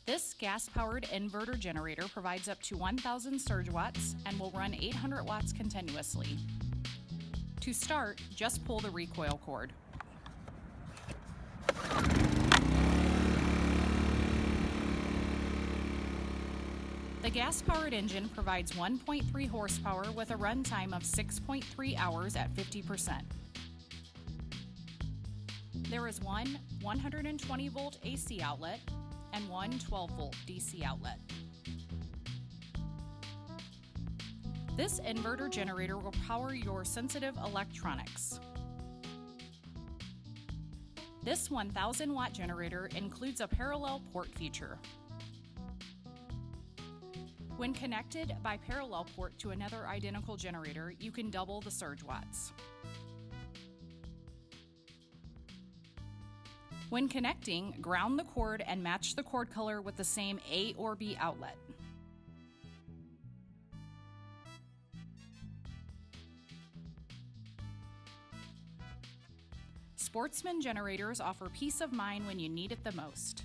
This gas-powered inverter generator provides up to 1,000 surge watts and will run 800 watts continuously. To start, just pull the recoil cord. The gas-powered engine provides 1.3 horsepower with a runtime of 6.3 hours at 50%. There is one 120-volt AC outlet and one 12-volt DC outlet. This inverter generator will power your sensitive electronics. This 1,000-watt generator includes a parallel port feature. When connected by parallel port to another identical generator, you can double the surge watts. When connecting, ground the cord and match the cord color with the same A or B outlet. Sportsman generators offer peace of mind when you need it the most.